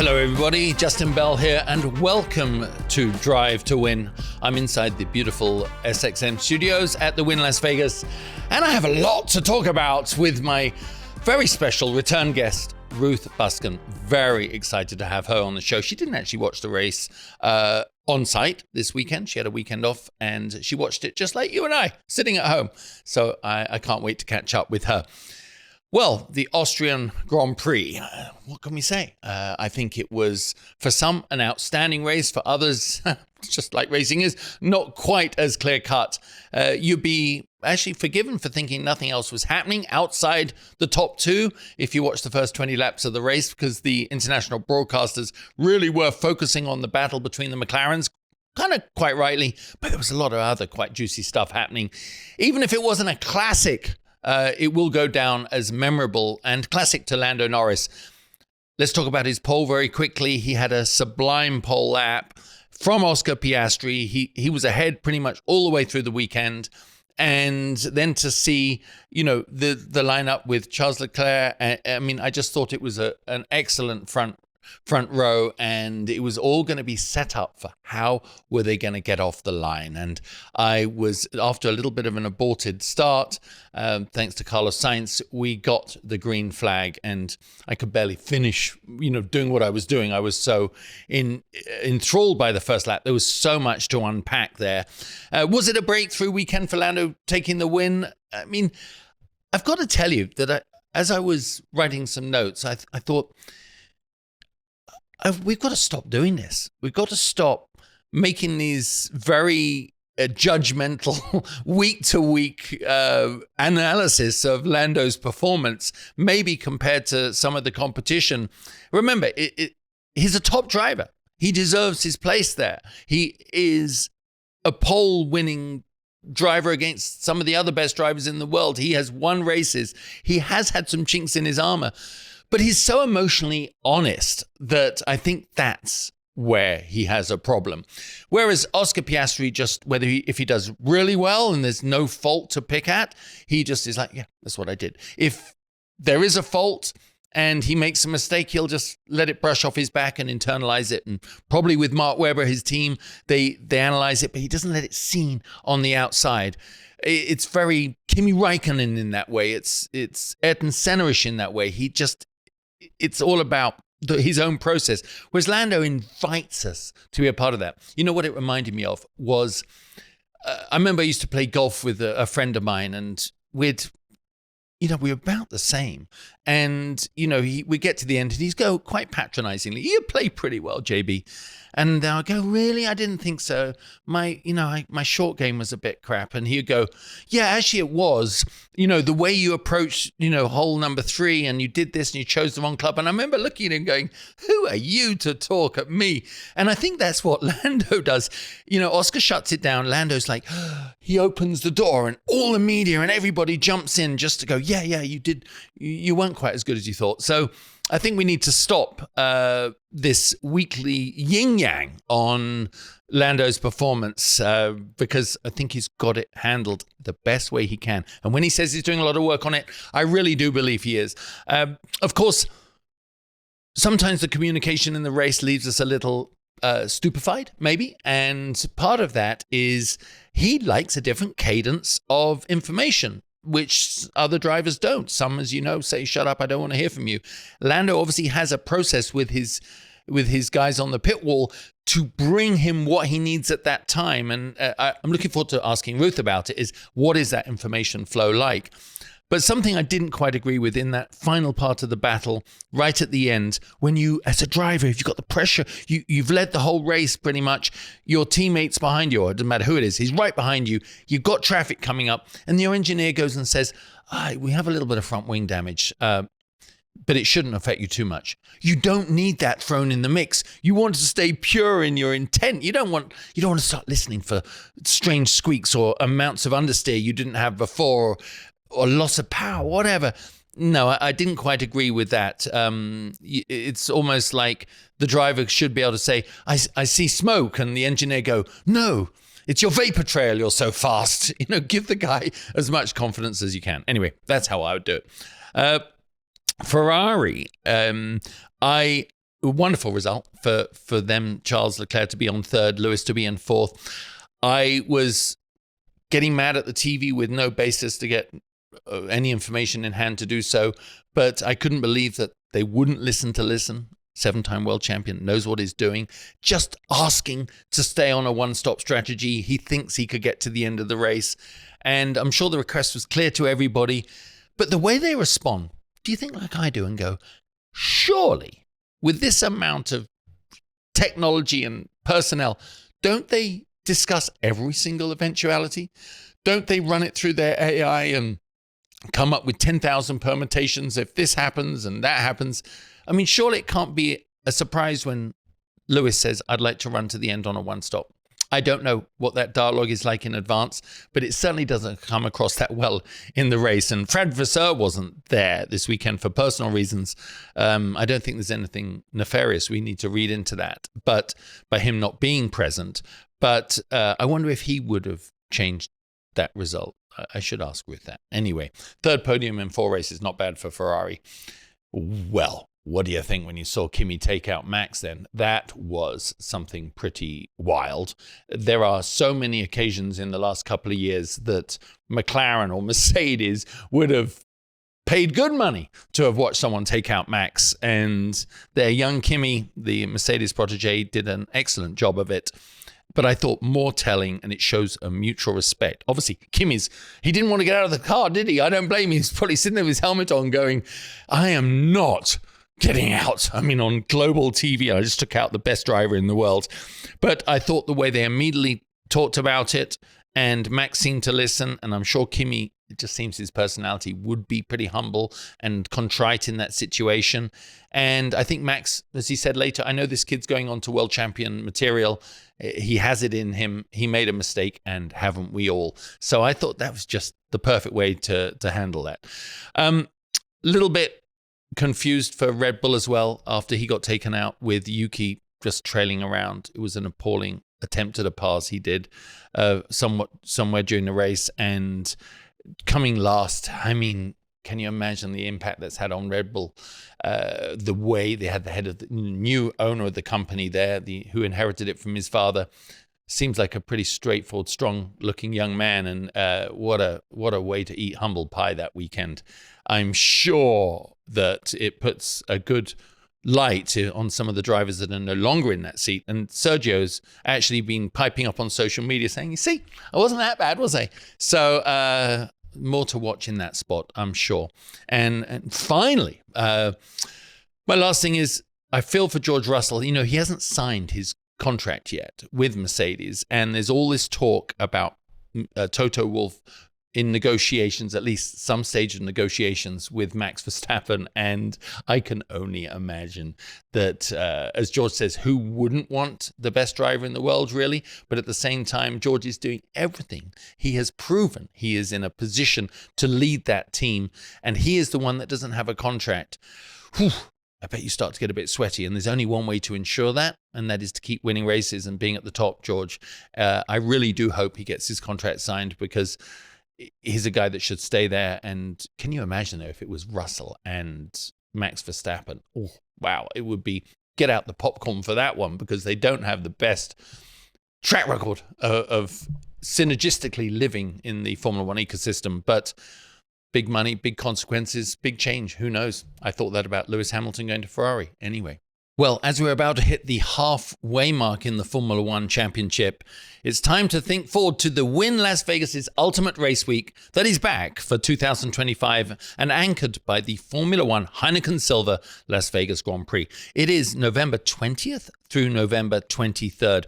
Hello everybody, Justin Bell here and welcome to Drive to Win. I'm inside the beautiful SXM studios at the Wynn Las Vegas and I have a lot to talk about with my very special return guest, Ruth Buscombe. Very excited to have her on the show. She didn't actually watch the race on site this weekend. She had a weekend off and she watched it just like you and I, sitting at home. So I can't wait to catch up with her. Well, the Austrian Grand Prix, what can we say? I think it was, for some, an outstanding race. For others, just like racing is, not quite as clear-cut. You'd be actually forgiven for thinking nothing else was happening outside the top two if you watch the first 20 laps of the race, because the international broadcasters really were focusing on the battle between the McLarens, kind of quite rightly, but there was a lot of other quite juicy stuff happening. Even if it wasn't a classic, it will go down as memorable and classic to Lando Norris. Let's talk about his pole very quickly. He had a sublime pole lap from Oscar Piastri. He was ahead pretty much all the way through the weekend. And then to see, the lineup with Charles Leclerc, I just thought it was an excellent front row, and it was all going to be set up for how were they going to get off the line. And I was, after a little bit of an aborted start, thanks to Carlos Sainz, we got the green flag and I could barely finish, doing what I was doing. I was so enthralled by the first lap. There was so much to unpack there. Was it a breakthrough weekend for Lando taking the win? I mean, I've got to tell you that as I was writing some notes, I thought, we've got to stop doing this. We've got to stop making these very judgmental week-to-week analysis of Lando's performance, maybe compared to some of the competition. Remember, he's a top driver. He deserves his place there. He is a pole-winning driver against some of the other best drivers in the world. He has won races. He has had some chinks in his armor. But he's so emotionally honest that I think that's where he has a problem. Whereas Oscar Piastri, if he does really well and there's no fault to pick at, he just is like, yeah, that's what I did. If there is a fault and he makes a mistake, he'll just let it brush off his back and internalize it. And probably with Mark Webber, his team, they analyze it, but he doesn't let it seen on the outside. It's very Kimi Räikkönen in that way. It's Ayrton Senna-ish in that way. It's all about his own process. Whereas Lando invites us to be a part of that. You know what it reminded me of was, I remember I used to play golf with a friend of mine, and we were about the same. And, we get to the end and he's go quite patronizingly, "You play pretty well, JB." And I'll go, "Really? I didn't think so. My short game was a bit crap." And he'd go, "Yeah, actually it was. The way you approached, hole number 3 and you did this and you chose the wrong club." And I remember looking at him going, "Who are you to talk at me?" And I think that's what Lando does. Oscar shuts it down. Lando's like, he opens the door and all the media and everybody jumps in just to go, yeah, you weren't quite as good as you thought. So I think we need to stop this weekly yin-yang on Lando's performance because I think he's got it handled the best way he can. And when he says he's doing a lot of work on it, I really do believe he is. Of course, sometimes the communication in the race leaves us a little stupefied, maybe. And part of that is he likes a different cadence of information, which other drivers don't. Some, as you know, say, "Shut up, I don't want to hear from you." Lando obviously has a process with his guys on the pit wall to bring him what he needs at that time. And I'm looking forward to asking Ruth about it, is what is that information flow like? But something I didn't quite agree with in that final part of the battle, right at the end, when you, as a driver, if you've got the pressure, you've led the whole race pretty much, your teammate's behind you, or it doesn't matter who it is, he's right behind you, you've got traffic coming up, and your engineer goes and says, "We have a little bit of front wing damage, but it shouldn't affect you too much." You don't need that thrown in the mix. You want to stay pure in your intent. You don't want to start listening for strange squeaks or amounts of understeer you didn't have before, or loss of power, whatever. No, I didn't quite agree with that. It's almost like the driver should be able to say, I see smoke, and the engineer go, "No, it's your vapor trail, you're so fast." Give the guy as much confidence as you can. Anyway, that's how I would do it. Ferrari, I a wonderful result for them, Charles Leclerc to be on third, Lewis to be in fourth. I was getting mad at the TV with no basis to get any information in hand to do so, but I couldn't believe that they wouldn't listen. 7-time world champion, knows what he's doing, just asking to stay on a one-stop strategy. He thinks he could get to the end of the race, and I'm sure the request was clear to everybody. But the way they respond, do you think like I do and go, surely with this amount of technology and personnel, don't they discuss every single eventuality? Don't they run it through their AI and come up with 10,000 permutations if this happens and that happens? I mean, surely it can't be a surprise when Lewis says, I'd like to run to the end on a one-stop. I don't know what that dialogue is like in advance, but it certainly doesn't come across that well in the race. And Fred Vasseur wasn't there this weekend for personal reasons. I don't think there's anything nefarious we need to read into that, but by him not being present. But I wonder if he would have changed that result. I should ask Ruth that. Anyway, third podium in 4 races, not bad for Ferrari. Well, what do you think when you saw Kimi take out Max then? That was something pretty wild. There are so many occasions in the last couple of years that McLaren or Mercedes would have paid good money to have watched someone take out Max. And their young Kimi, the Mercedes protege, did an excellent job of it. But I thought more telling, and it shows a mutual respect. Obviously, he didn't want to get out of the car, did he? I don't blame him. He's probably sitting there with his helmet on going, I am not getting out. I mean, on global TV, I just took out the best driver in the world. But I thought the way they immediately talked about it, and Max seemed to listen, and I'm sure Kimi, it just seems his personality would be pretty humble and contrite in that situation. And I think Max, as he said later, I know this kid's going on to world champion material. He has it in him. He made a mistake, and haven't we all? So I thought that was just the perfect way to handle that. Little bit confused for Red Bull as well after he got taken out with Yuki just trailing around. It was an appalling attempt at a pass he did somewhere during the race, and coming last. I mean, can you imagine the impact that's had on Red Bull? The way they had the head of the new owner of the company there, who inherited it from his father, seems like a pretty straightforward, strong-looking young man. And what a way to eat humble pie that weekend. I'm sure that it puts a good light on some of the drivers that are no longer in that seat. And Sergio's actually been piping up on social media saying, you see, I wasn't that bad, was I? So more to watch in that spot, I'm sure. And finally, my last thing is I feel for George Russell. You know, he hasn't signed his contract yet with Mercedes. And there's all this talk about Toto Wolff in negotiations, at least some stage of negotiations with Max Verstappen. And I can only imagine that, as George says, who wouldn't want the best driver in the world, really? But at the same time, George is doing everything. He has proven he is in a position to lead that team, and he is the one that doesn't have a contract. Whew, I bet you start to get a bit sweaty, and there's only one way to ensure that, and that is to keep winning races and being at the top, George. I really do hope he gets his contract signed, because he's a guy that should stay there. And can you imagine, though, if it was Russell and Max Verstappen? Oh, wow, it would be get out the popcorn for that one, because they don't have the best track record of synergistically living in the Formula One ecosystem. But big money, big consequences, big change. Who knows? I thought that about Lewis Hamilton going to Ferrari. Anyway. Well, as we're about to hit the halfway mark in the Formula One Championship, it's time to think forward to the Wynn Las Vegas' ultimate race week that is back for 2025 and anchored by the Formula One Heineken Silver Las Vegas Grand Prix. It is November 20th through November 23rd.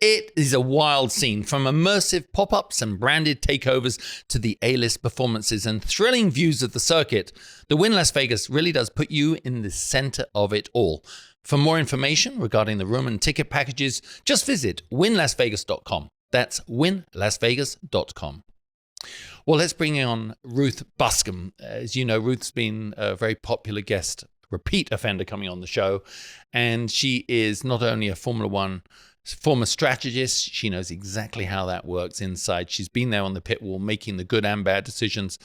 It is a wild scene, from immersive pop-ups and branded takeovers to the A-list performances and thrilling views of the circuit. The Wynn Las Vegas really does put you in the center of it all. For more information regarding the room and ticket packages, just visit winlasvegas.com. That's winlasvegas.com. Well, let's bring on Ruth Buscombe. As you know, Ruth's been a very popular guest, repeat offender coming on the show, and she is not only a Formula One former strategist, she knows exactly how that works inside. She's been there on the pit wall, making the good and bad decisions.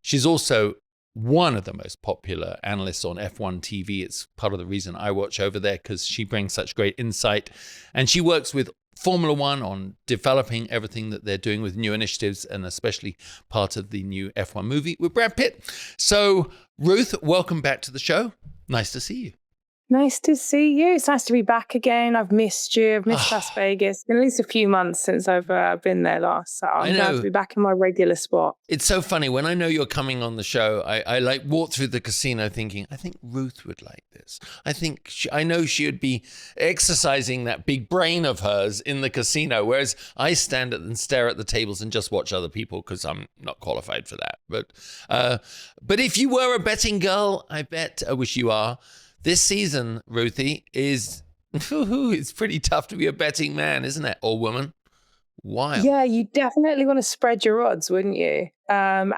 She's also one of the most popular analysts on F1 TV. It's part of the reason I watch over there, because she brings such great insight. And she works with Formula One on developing everything that they're doing with new initiatives, and especially part of the new F1 movie with Brad Pitt. So, Ruth, welcome back to the show. Nice to see you. Nice to see you. It's nice to be back again. I've missed you. I've missed Las Vegas. It's been at least a few months since I've been there last. So I'm glad to be back in my regular spot. It's so funny. When I know you're coming on the show, I like walk through the casino thinking, I think Ruth would like this. I know she would be exercising that big brain of hers in the casino, whereas I stand and stare at the tables and just watch other people because I'm not qualified for that. But if you were a betting girl, I wish you are. This season, Ruthie, it's pretty tough to be a betting man, isn't it? Or woman. Wild. Yeah, you definitely want to spread your odds, wouldn't you? And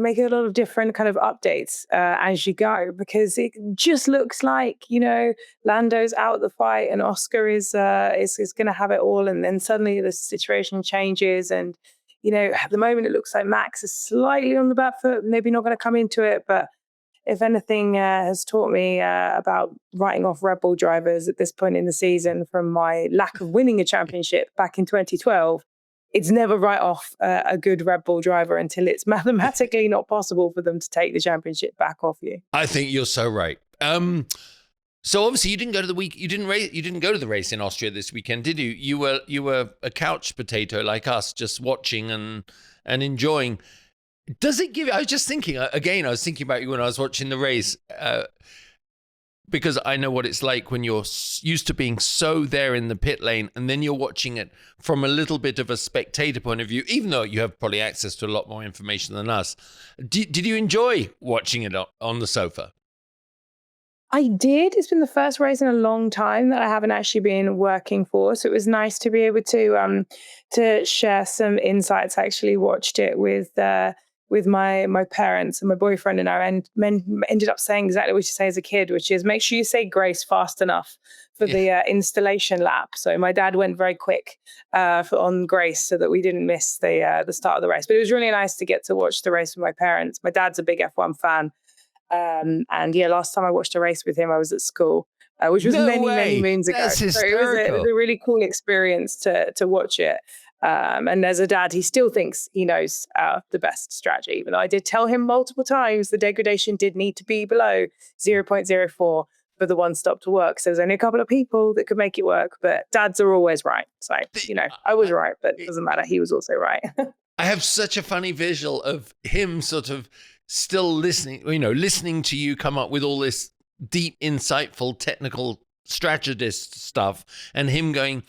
make a lot of different kind of updates as you go, because it just looks like, Lando's out of the fight and Oscar is going to have it all. And then suddenly the situation changes. And, at the moment, it looks like Max is slightly on the back foot, maybe not going to come into it, but if anything has taught me about writing off Red Bull drivers at this point in the season from my lack of winning a championship back in 2012, it's never write off a good Red Bull driver until it's mathematically not possible for them to take the championship back off you. I think you're so right. So obviously you didn't go to you didn't go to the race in Austria this weekend, did you? You were a couch potato like us, just watching and enjoying. Does it give? I was just thinking again. I was thinking about you when I was watching the race, because I know what it's like when you're used to being so there in the pit lane, and then you're watching it from a little bit of a spectator point of view. Even though you have probably access to a lot more information than us, did you enjoy watching it on the sofa? I did. It's been the first race in a long time that I haven't actually been working for, so it was nice to be able to share some insights. I actually watched it with my parents, and my boyfriend and I ended up saying exactly what you say as a kid, which is make sure you say grace fast enough for the installation lap. So my dad went very quick on grace so that we didn't miss the start of the race. But it was really nice to get to watch the race with my parents. My dad's a big F1 fan. Last time I watched a race with him, I was at school, which was many moons ago. That's hysterical. So it was a really cool experience to watch it. And as a dad, he still thinks he knows the best strategy, even though I did tell him multiple times the degradation did need to be below 0.04 for the one stop to work. So there's only a couple of people that could make it work, but dads are always right. So, I was right, but it doesn't matter. He was also right. I have such a funny visual of him sort of still listening to you come up with all this deep, insightful, technical strategist stuff, and him going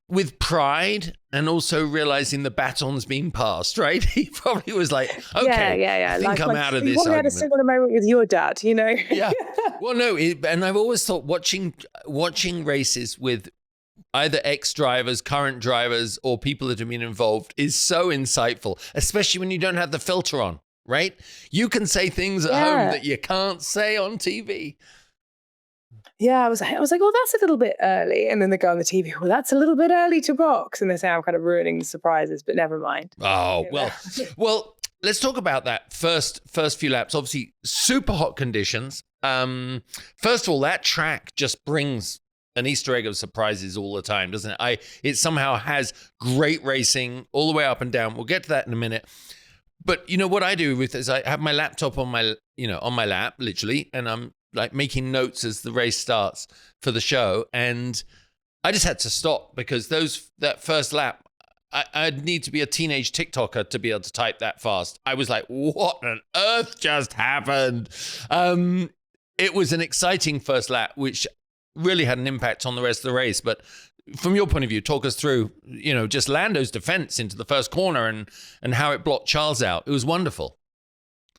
with pride and also realizing the baton's being passed, right? He probably was like, okay, yeah. I think I'm out of this argument. You had a similar moment with your dad, Yeah. Well, no, and I've always thought watching races with either ex-drivers, current drivers, or people that have been involved is so insightful, especially when you don't have the filter on, right? You can say things at home that you can't say on TV. Yeah, I was like, oh, that's a little bit early. And then they go on the TV, well, that's a little bit early to box. And they say I'm kind of ruining the surprises, but never mind. Oh, well, let's talk about that first few laps. Obviously, super hot conditions. First of all, that track just brings an Easter egg of surprises all the time, doesn't it? It somehow has great racing all the way up and down. We'll get to that in a minute. But what I do with is I have my laptop on my lap, literally, and I'm like making notes as the race starts for the show. And I just had to stop because that first lap, I'd need to be a teenage TikToker to be able to type that fast. I was like, what on earth just happened? It was an exciting first lap, which really had an impact on the rest of the race. But from your point of view, talk us through, just Lando's defense into the first corner and how it blocked Charles out. It was wonderful.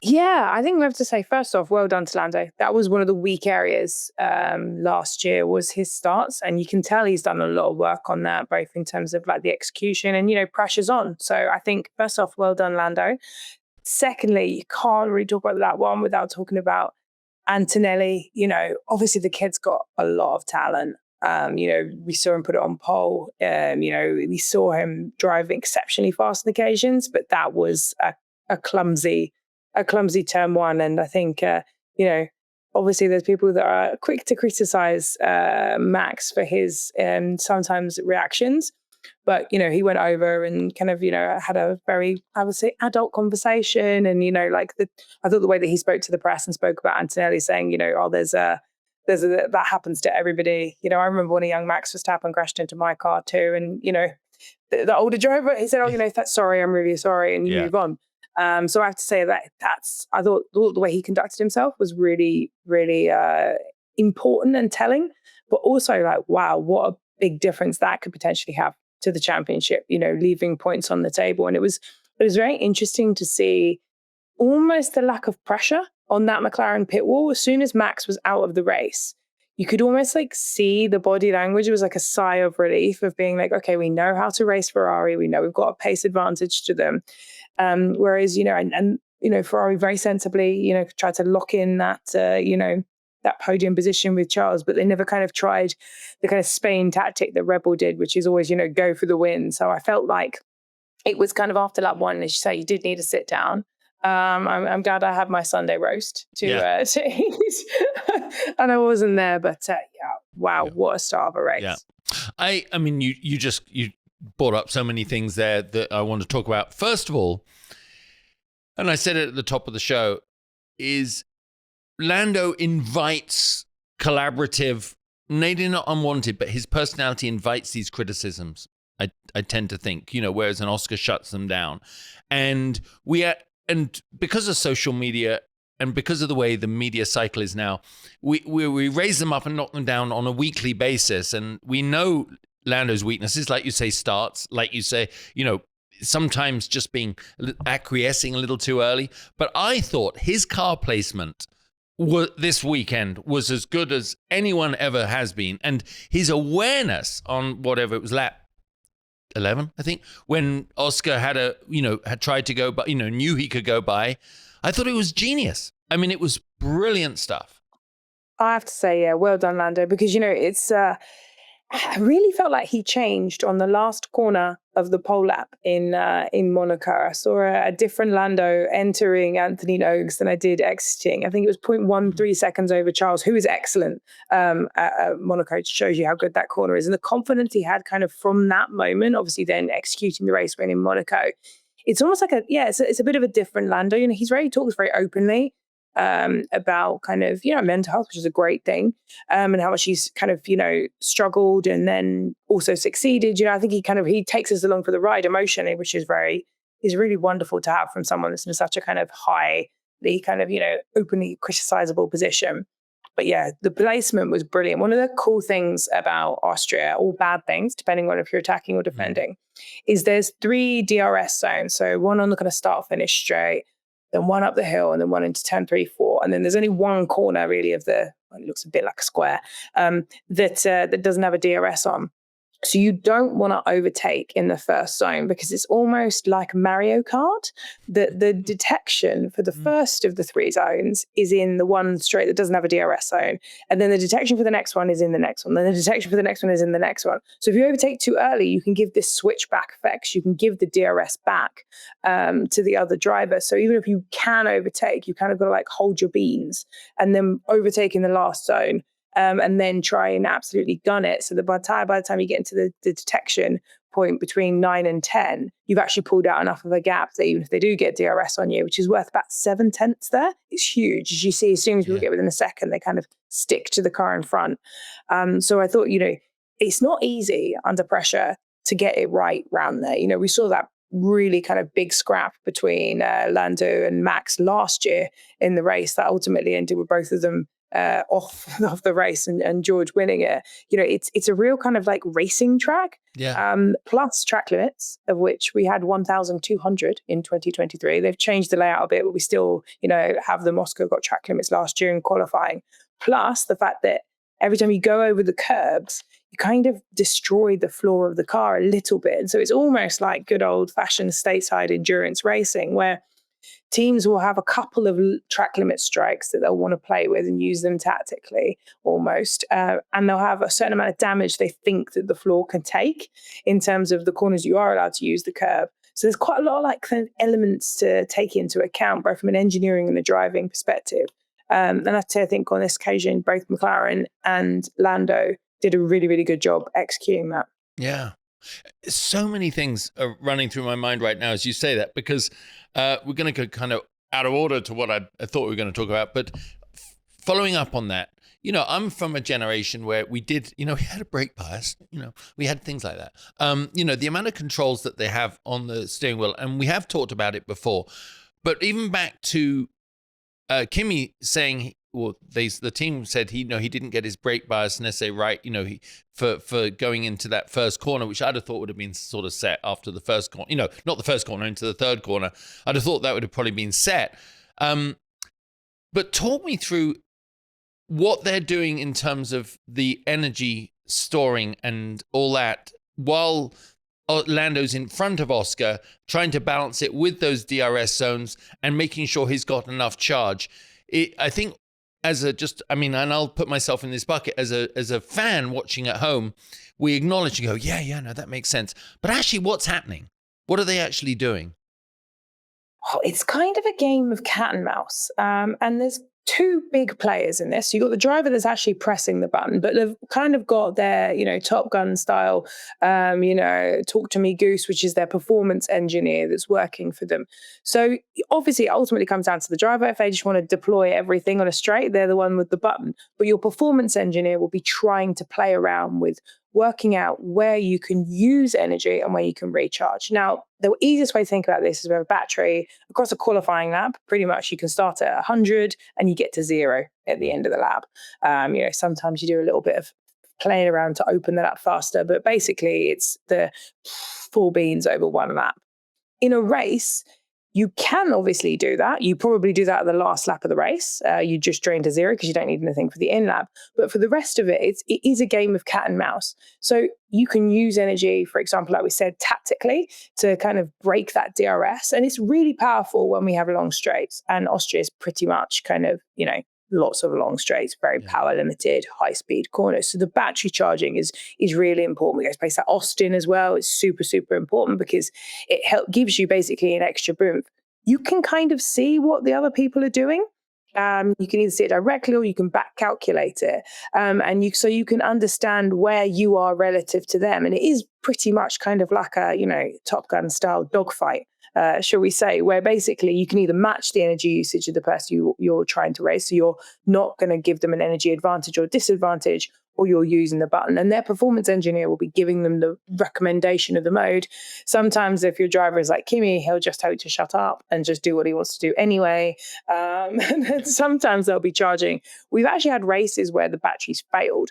Yeah, I think we have to say, first off, well done to Lando. That was one of the weak areas last year was his starts. And you can tell he's done a lot of work on that, both in terms of like the execution and, pressure's on. So I think, first off, well done, Lando. Secondly, you can't really talk about that one without talking about Antonelli. Obviously the kid's got a lot of talent. We saw him put it on pole. We saw him driving exceptionally fast on occasions, but that was a clumsy a clumsy turn one. And I think, obviously there's people that are quick to criticize Max for his sometimes reactions. But, he went over and kind of, had a very, I would say, adult conversation. And, I thought the way that he spoke to the press and spoke about Antonelli saying, that happens to everybody. I remember when a young Max Verstappen crashed into my car too. And, the older driver, he said, that's sorry, I'm really sorry. And you move on. So I have to say I thought the way he conducted himself was really, really important and telling, but also wow, what a big difference that could potentially have to the championship, leaving points on the table. And it was very interesting to see almost the lack of pressure on that McLaren pit wall. As soon as Max was out of the race, you could almost see the body language. It was like a sigh of relief of being like, okay, we know how to race Ferrari. We know we've got a pace advantage to them. Whereas, Ferrari very sensibly, tried to lock in that, that podium position with Charles, but they never kind of tried the kind of Spain tactic that Red Bull did, which is always, go for the win. So I felt like it was kind of after lap one, as you say, you did need to sit down. I'm glad I had my Sunday roast to eat, and I wasn't there, but what a start of a race. Yeah. I mean, you brought up so many things there that I want to talk about. First of all, and I said it at the top of the show, is Lando invites collaborative, maybe not unwanted, but his personality invites these criticisms. I tend to think, whereas an Oscar shuts them down. And because of social media and because of the way the media cycle is now, we raise them up and knock them down on a weekly basis. And we know Lando's weaknesses, like you say, starts, like you say, sometimes just being acquiescing a little too early. But I thought his car placement this weekend was as good as anyone ever has been. And his awareness on whatever it was, lap 11, I think, when Oscar had tried to go by, knew he could go by. I thought it was genius. I mean, it was brilliant stuff. I have to say, yeah, well done, Lando, because, it's, I really felt like he changed on the last corner of the pole lap in Monaco. I saw a different Lando entering Anthony Nogues than I did exiting. I think it was 0.13 seconds over Charles, who is excellent at Monaco. It shows you how good that corner is. And the confidence he had kind of from that moment, obviously then executing the race win in Monaco. It's almost like it's a bit of a different Lando. He talks very openly about kind of, mental health, which is a great thing, and how much he's kind of, struggled and then also succeeded. I think he takes us along for the ride emotionally, which is really wonderful to have from someone that's in such a kind of highly kind of, openly criticizable position. But yeah, the placement was brilliant. One of the cool things about Austria, all bad things, depending on if you're attacking or defending, is there's 3 DRS zones. So one on the kind of start-finish straight, then one up the hill, and then one into turn 3, 4. And then there's only one corner really it looks a bit like a square, that doesn't have a DRS on. So you don't want to overtake in the first zone because it's almost like Mario Kart. The detection for the first of the 3 zones is in the one straight that doesn't have a DRS zone. And then the detection for the next one is in the next one. Then the detection for the next one is in the next one. So if you overtake too early, you can give this switchback effect. You can give the DRS back to the other driver. So even if you can overtake, you kind of got to hold your beans and then overtake in the last zone. And then try and absolutely gun it. So that by the time you get into the detection point between 9 and 10, you've actually pulled out enough of a gap that even if they do get DRS on you, which is worth about 7/10 there, it's huge. As you see, as soon as people get within a second, they kind of stick to the car in front. So I thought, it's not easy under pressure to get it right round there. We saw that really kind of big scrap between Lando and Max last year in the race that ultimately ended with both of them off the race and George winning it. It's a real kind of racing track, plus track limits, of which we had 1,200 in 2023. They've changed the layout a bit, but we still have them. Oscar got track limits last year in qualifying, plus the fact that every time you go over the curbs, you kind of destroy the floor of the car a little bit. And so it's almost like good old fashioned stateside endurance racing, where teams will have a couple of track limit strikes that they'll want to play with and use them tactically almost. And they'll have a certain amount of damage they think that the floor can take in terms of the corners you are allowed to use the curb. So there's quite a lot of like kind of elements to take into account, both from an engineering and a driving perspective. And I think on this occasion, both McLaren and Lando did a really, really good job executing that. Yeah. So many things are running through my mind right now as you say that, because we're going to go kind of out of order to what I thought we were going to talk about. But following up on that, I'm from a generation where we did, we had a brake bias, we had things like that. The amount of controls that they have on the steering wheel, and we have talked about it before, but even back to Kimi saying, the team said he didn't get his brake bias necessarily right, for going into that first corner, which I'd have thought would have been sort of set after the first corner, not the first corner, into the third corner. I'd have thought that would have probably been set. But talk me through what they're doing in terms of the energy storing and all that, while Lando's in front of Oscar, trying to balance it with those DRS zones and making sure he's got enough charge. I think and I'll put myself in this bucket as a fan watching at home, we acknowledge and go, no, that makes sense. But actually, what's happening? What are they actually doing? Oh, it's kind of a game of cat and mouse. And there's two big players in this. So you've got the driver that's actually pressing the button, but they've kind of got their, Top Gun style, talk to me goose, which is their performance engineer that's working for them. So obviously it ultimately comes down to the driver. If they just want to deploy everything on a straight, they're the one with the button. But your performance engineer will be trying to play around with working out where you can use energy and where you can recharge. Now, the easiest way to think about this is with a battery across a qualifying lap. Pretty much you can start at 100 and you get to 0 at the end of the lap. Sometimes you do a little bit of playing around to open that up faster, but basically it's the full beans over one lap. In a race, you can obviously do that. You probably do that at the last lap of the race. You just drain to 0 because you don't need anything for the end lap. But for the rest of it, it is a game of cat and mouse. So you can use energy, for example, like we said, tactically to kind of break that DRS. And it's really powerful when we have long straights. And Austria is pretty much kind of, lots of long straights, very power limited, high speed corners. So the battery charging is really important. We go to place that Austin as well. It's super, super important because it gives you basically an extra boom. You can kind of see what the other people are doing. You can either see it directly or you can back calculate it. So you can understand where you are relative to them. And it is pretty much kind of like a, Top Gun style dogfight. Shall we say, where basically you can either match the energy usage of the person you're trying to race, so you're not going to give them an energy advantage or disadvantage, or you're using the button. And their performance engineer will be giving them the recommendation of the mode. Sometimes if your driver is like Kimi, he'll just tell you to shut up and just do what he wants to do anyway. Sometimes they'll be charging. We've actually had races where the batteries failed.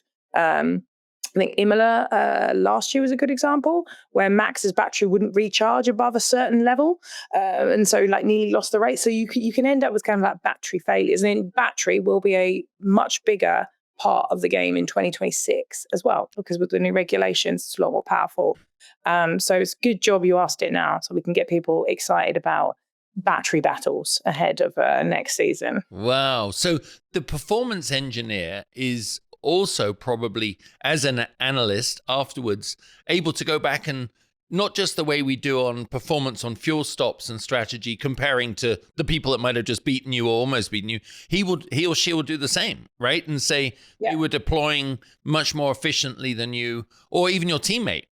I think Imola last year was a good example where Max's battery wouldn't recharge above a certain level. And so nearly lost the race. So you can end up with kind of like battery failures. And then battery will be a much bigger part of the game in 2026 as well, because with the new regulations, it's a lot more powerful. So it's a good job you asked it now so we can get people excited about battery battles ahead of next season. Wow. So the performance engineer is also probably, as an analyst afterwards, able to go back and not just the way we do on performance on fuel stops and strategy, comparing to the people that might have just beaten you or almost beaten you. He or she will do the same, right? And say you were deploying much more efficiently than you, or even your teammate.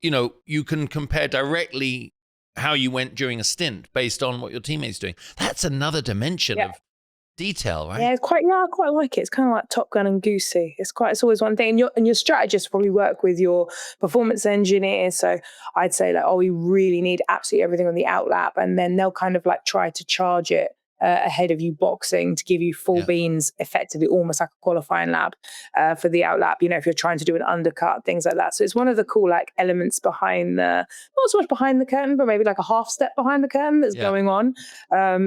You can compare directly how you went during a stint based on what your teammate's doing. That's another dimension of detail, right? Yeah, I quite like it. It's kind of like Top Gun and Goosey. It's always one thing. And your strategists probably work with your performance engineer. So I'd say we really need absolutely everything on the out lap, and then they'll kind of try to charge it ahead of you boxing to give you full beans, effectively almost like a qualifying lap for the out lap, if you're trying to do an undercut, things like that. So it's one of the cool elements behind not so much behind the curtain, but maybe a half step behind the curtain that's going on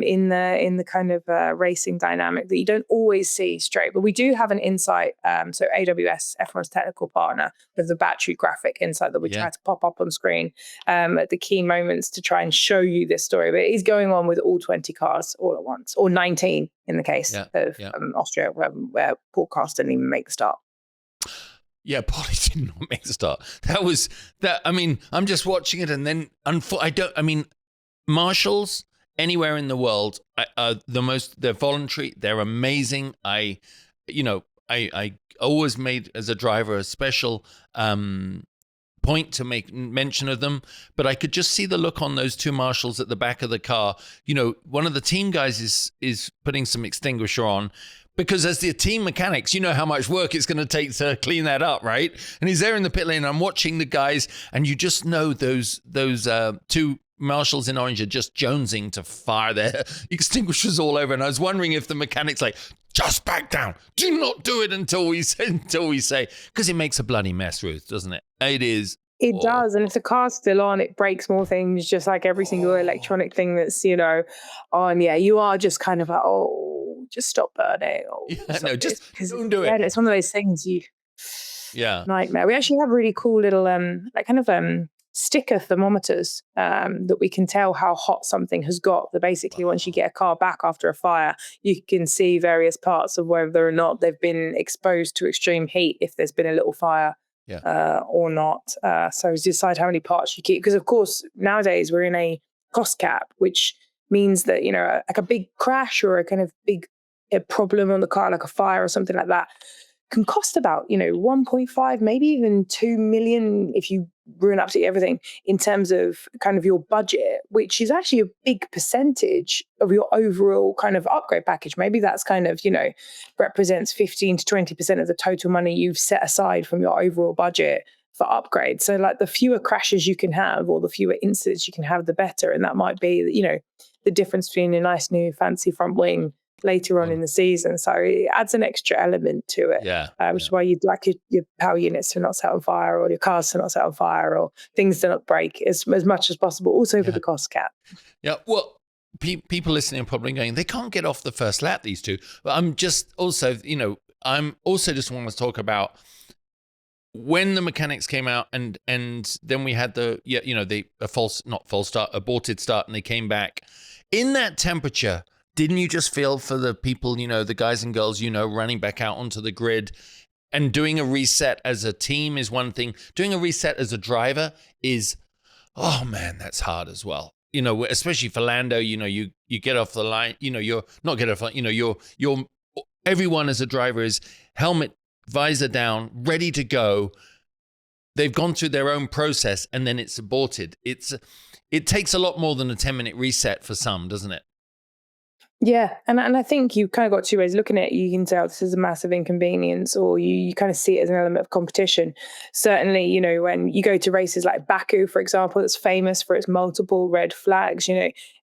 in the kind of racing dynamic that you don't always see straight. But we do have an insight. So AWS, F1's technical partner, with the battery graphic insight that we try to pop up on screen at the key moments to try and show you this story. But it is going on with all 20 cars all at once, or 19 in the case of Austria, where Paul Cast didn't even make the start. Yeah, Polly did not make the start. That was that. I mean, I'm just watching it, and then marshals anywhere in the world are they're voluntary. They're amazing. I always made as a driver a special point to make mention of them, but I could just see the look on those two marshals at the back of the car. One of the team guys is putting some extinguisher on, because as the team mechanics, you know how much work it's going to take to clean that up, right? And he's there in the pit lane, and I'm watching the guys, and you just know those two marshals in orange are just jonesing to fire their extinguishers all over. And I was wondering if the mechanic's like, just back down. Do not do it until we say, because it makes a bloody mess, Ruth, doesn't it? It is. It does. And if the car's still on, it breaks more things, just like every single electronic thing that's, on. Yeah, you are just kind of like, just stop burning. Don't do it. Yeah, it's one of those things nightmare. We actually have really cool little sticker thermometers that we can tell how hot something has got. That basically, once you get a car back after a fire, you can see various parts of whether or not they've been exposed to extreme heat, if there's been a little fire or not. So decide how many parts you keep, because of course nowadays we're in a cost cap, which means that like a big crash or a kind of big problem on the car, like a fire or something like that, can cost about 1.5, maybe even 2 million if you ruin absolutely everything, in terms of kind of your budget, which is actually a big percentage of your overall kind of upgrade package. Maybe that's kind of represents 15 to 20% of the total money you've set aside from your overall budget for upgrades. So like the fewer crashes you can have, or the fewer incidents you can have, the better. And that might be the difference between a nice new fancy front wing later on in the season. So it adds an extra element to it, which is why you'd like your power units to not set on fire, or your cars to not set on fire, or things to not break as much as possible, also for the cost cap. Yeah, well, people listening are probably going, they can't get off the first lap, these two. But I'm just also, just want to talk about when the mechanics came out, and then we had aborted start, and they came back in that temperature. Didn't you just feel for the people, the guys and girls, running back out onto the grid, and doing a reset as a team is one thing. Doing a reset as a driver is, oh man, that's hard as well. Especially for Lando, you get off the line, you're not get off the line, you're everyone as a driver is helmet, visor down, ready to go. They've gone through their own process, and then it's aborted. It takes a lot more than a 10-minute reset for some, doesn't it? Yeah, and I think you kind of got two ways of looking at it. You can tell this is a massive inconvenience, or you kind of see it as an element of competition. Certainly, when you go to races like Baku, for example, that's famous for its multiple red flags,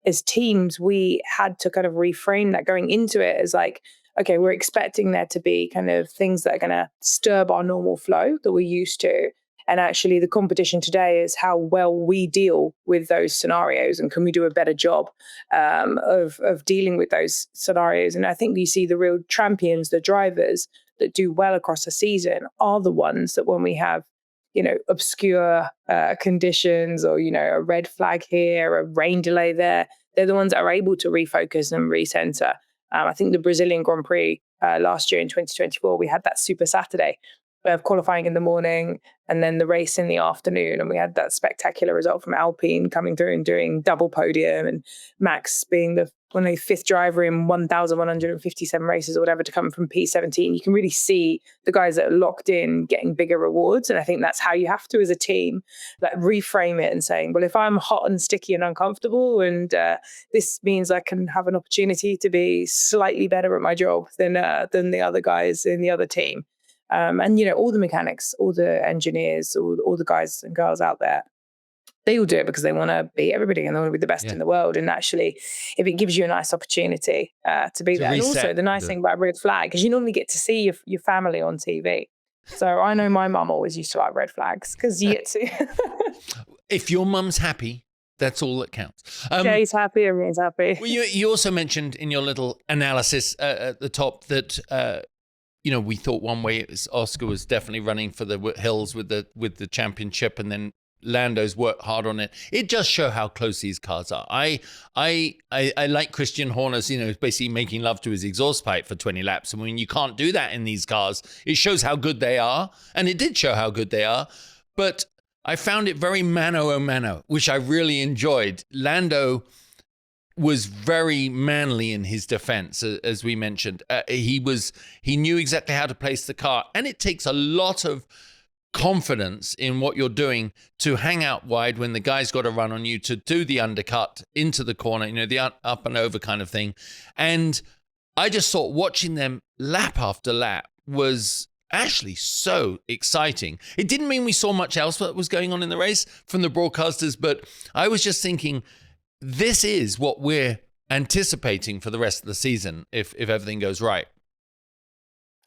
as teams, we had to kind of reframe that going into it as like, okay, we're expecting there to be kind of things that are going to disturb our normal flow that we're used to. And actually, the competition today is how well we deal with those scenarios, and can we do a better job of dealing with those scenarios. And I think you see the real champions, the drivers that do well across the season, are the ones that when we have, obscure conditions, or, a red flag here, a rain delay there, they're the ones that are able to refocus and recenter. I think the Brazilian Grand Prix last year in 2024, we had that Super Saturday of qualifying in the morning and then the race in the afternoon. And we had that spectacular result from Alpine coming through and doing double podium, and Max being the fifth driver in 1,157 races or whatever to come from P17. You can really see the guys that are locked in getting bigger rewards. And I think that's how you have to, as a team, like reframe it and saying, well, if I'm hot and sticky and uncomfortable, and this means I can have an opportunity to be slightly better at my job than the other guys in the other team. And, all the mechanics, all the engineers, all the guys and girls out there, they all do it because they want to beat everybody and they want to be the best in the world. And actually, if it gives you a nice opportunity to be there. And also the nice thing about red flag is you normally get to see your family on TV. So I know my mum always used to like red flags because you get to. If your mum's happy, that's all that counts. Jay's happy, everyone's happy. Well, you also mentioned in your little analysis at the top that we thought one way Oscar was definitely running for the hills with the championship, and then Lando's worked hard on it. It does show how close these cars are. I like Christian Horner's, basically making love to his exhaust pipe for 20 laps. And when you can't do that in these cars, it shows how good they are. And it did show how good they are. But I found it very mano a mano, which I really enjoyed. Lando was very manly in his defense, as we mentioned. He knew exactly how to place the car. And it takes a lot of confidence in what you're doing to hang out wide when the guy's got to run on you, to do the undercut into the corner, the up and over kind of thing. And I just thought watching them lap after lap was actually so exciting. It didn't mean we saw much else that was going on in the race from the broadcasters, but I was just thinking, this is what we're anticipating for the rest of the season if everything goes right.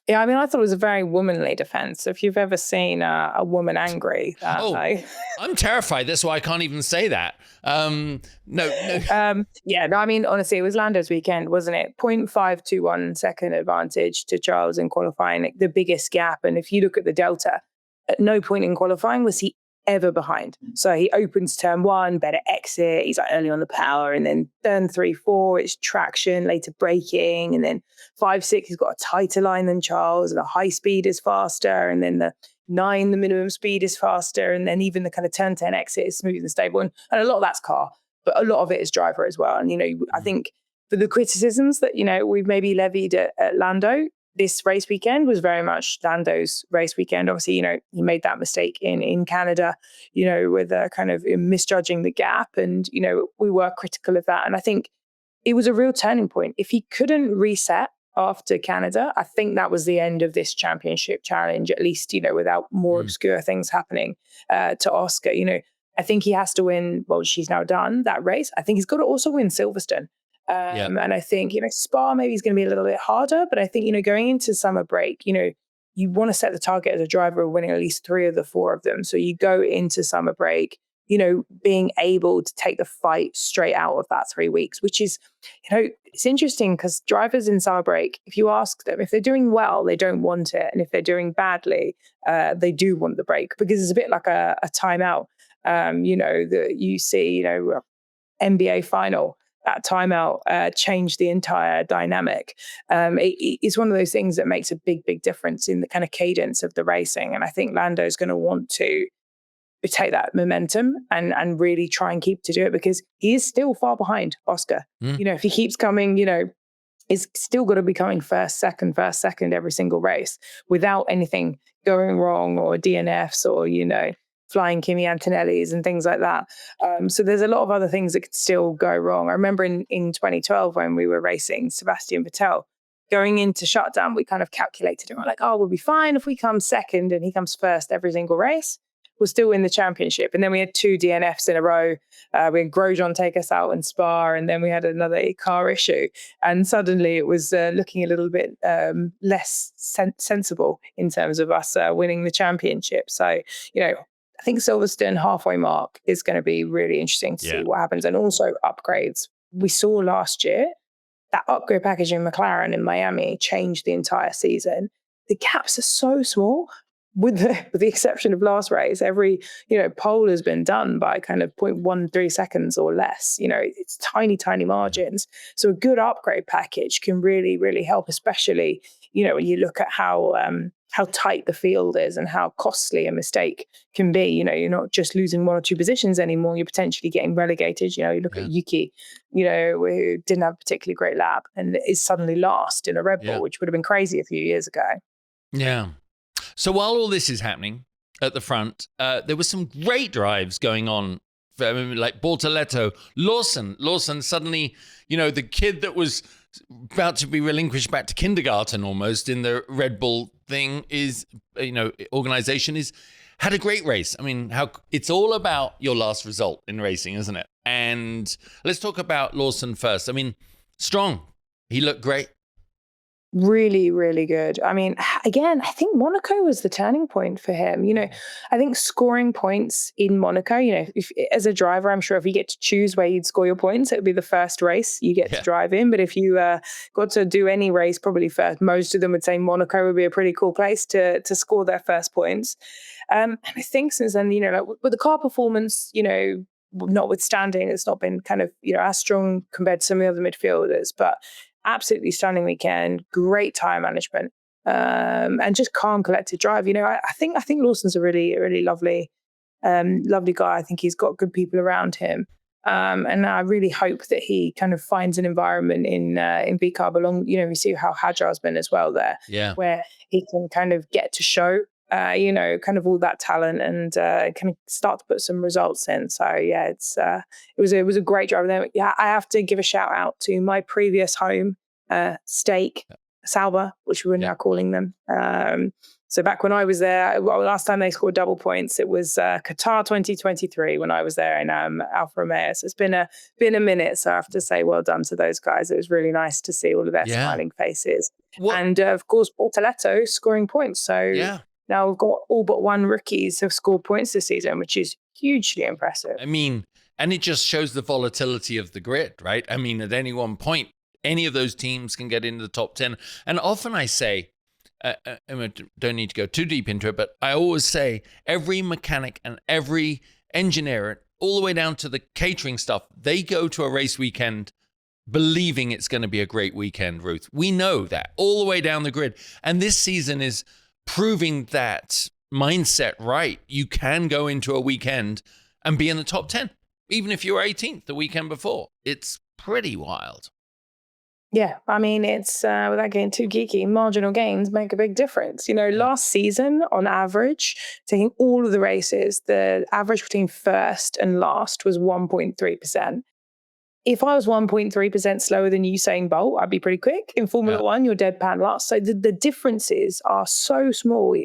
Yeah, I mean, I thought it was a very womanly defense. If you've ever seen a woman angry, I'm terrified. That's why I can't even say that. No. I mean, honestly, it was Lando's weekend, wasn't it? 0.521 second advantage to Charles in qualifying, like the biggest gap. And if you look at the delta, at no point in qualifying was he ever behind. So he opens turn 1, better exit. He's like early on the power, and then turn 3, 4, it's traction, later braking, and then 5, 6, he's got a tighter line than Charles, and the high speed is faster, and then the 9, the minimum speed is faster, and then even the kind of turn 10 exit is smooth and stable. And a lot of that's car, but a lot of it is driver as well. And I think for the criticisms that we've maybe levied at Lando, this race weekend was very much Lando's race weekend. Obviously, he made that mistake in Canada, with kind of misjudging the gap. And, we were critical of that. And I think it was a real turning point. If he couldn't reset after Canada, I think that was the end of this championship challenge, at least, without more obscure things happening to Oscar. I think he has to win. Well, she's now done that race. I think he's got to also win Silverstone. And I think, Spa maybe is going to be a little bit harder, but I think, going into summer break, you want to set the target as a driver of winning at least 3 of the 4 of them. So you go into summer break, being able to take the fight straight out of that 3 weeks, which is, it's interesting because drivers in summer break, if you ask them, if they're doing well, they don't want it. And if they're doing badly, they do want the break, because it's a bit like a timeout, that you see, NBA final. That timeout changed the entire dynamic. It's one of those things that makes a big, big difference in the kind of cadence of the racing. And I think Lando's going to want to take that momentum and really try and keep to do it, because he is still far behind Oscar. If he keeps coming, he's still got to be coming first, second every single race without anything going wrong, or DNFs, or, flying Kimi Antonellis and things like that. So there's a lot of other things that could still go wrong. I remember in 2012 when we were racing Sebastian Vettel, going into shutdown, we kind of calculated it. We're like, we'll be fine if we come second and he comes first every single race. We'll still win the championship. And then we had 2 DNFs in a row. We had Grosjean take us out in Spa, and then we had another car issue. And suddenly it was looking a little bit less sensible in terms of us winning the championship. So, I think Silverstone halfway mark is going to be really interesting to see what happens. And also upgrades. We saw last year that upgrade package in McLaren in Miami changed the entire season. The gaps are so small, with the exception of last race. Every, pole has been done by kind of 0.13 seconds or less. It's tiny, tiny margins. So a good upgrade package can really, really help, especially, when you look at how tight the field is and how costly a mistake can be. You're not just losing 1 or 2 positions anymore. You're potentially getting relegated. You look at Yuki, who didn't have a particularly great lap and is suddenly last in a Red Bull, which would have been crazy a few years ago. Yeah. So while all this is happening at the front, there were some great drives going on, like Bortoletto, Lawson suddenly, the kid that was about to be relinquished back to kindergarten almost in the Red Bull thing is, organization had a great race. I mean, it's all about your last result in racing, isn't it? And let's talk about Lawson first. I mean, strong. He looked great. Really, really good. I mean, again, I think Monaco was the turning point for him. I think scoring points in Monaco, if, as a driver, I'm sure if you get to choose where you'd score your points, it would be the first race you get to drive in. But if you got to do any race, probably first, most of them would say Monaco would be a pretty cool place to score their first points. And I think since then, with the car performance, notwithstanding, it's not been kind of, as strong compared to some of the other midfielders, but absolutely stunning weekend, great tire management, and just calm, collected drive. I think Lawson's a really, really lovely guy. I think he's got good people around him, and I really hope that he kind of finds an environment in B-Carb along. We see how Hajar's been as well there, where he can kind of get to show. Kind of all that talent and kind of start to put some results in. So it was a great drive. Then I have to give a shout out to my previous home, Stake Sauber, which we're now calling them. So back when I was there, last time they scored double points, it was Qatar 2023 when I was there in Alfa Romeo. So it's been a minute. So I have to say, well done to those guys. It was really nice to see all of their smiling faces, and of course Bortoletto scoring points. So now we've got all but one rookies have scored points this season, which is hugely impressive. I mean, and it just shows the volatility of the grid, right? I mean, at any one point, any of those teams can get into the top 10. And often I say, I don't need to go too deep into it, but I always say every mechanic and every engineer, all the way down to the catering stuff, they go to a race weekend believing it's going to be a great weekend, Ruth. We know that all the way down the grid. And this season is proving that mindset right. You can go into a weekend and be in the top 10, even if you were 18th the weekend before. It's pretty wild. Yeah, I mean, it's, without getting too geeky, marginal gains make a big difference. Last season, on average, taking all of the races, the average between first and last was 1.3%. If I was 1.3% slower than Usain Bolt, I'd be pretty quick. In Formula One, you're deadpan last. So the differences are so small.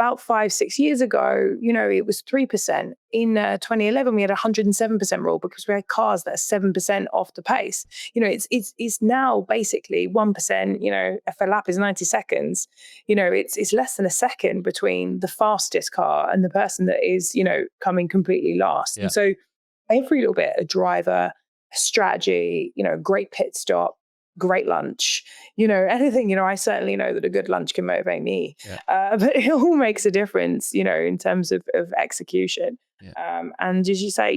About 5-6 years ago, it was 3%. In 2011, we had a 107% rule because we had cars that are 7% off the pace. It's now basically 1%. If a lap is 90 seconds, it's less than a second between the fastest car and the person that is, coming completely last. And so every little bit, a driver, a strategy, great pit stop, great lunch, anything, I certainly know that a good lunch can motivate me, but it all makes a difference, in terms of execution. And as you say,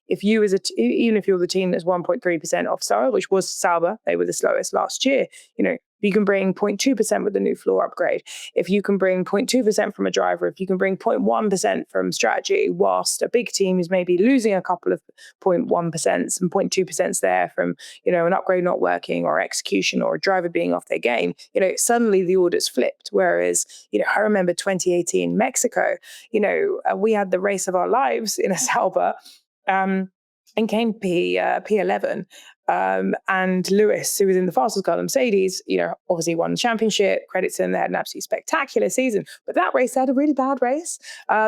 if you even if you're the team that's 1.3% off Sauber, which was Sauber, they were the slowest last year, you can bring 0.2% with the new floor upgrade. If you can bring 0.2% from a driver, if you can bring 0.1% from strategy, whilst a big team is maybe losing a couple of 0.1%, some 0.2% there from, an upgrade not working or execution or a driver being off their game, suddenly the order's flipped. Whereas, I remember 2018 Mexico, we had the race of our lives in a Sauber, and came P11. And Lewis, who was in the fastest car, the Mercedes, obviously won the championship. Credit to them, they had an absolutely spectacular season. But that race, they had a really bad race.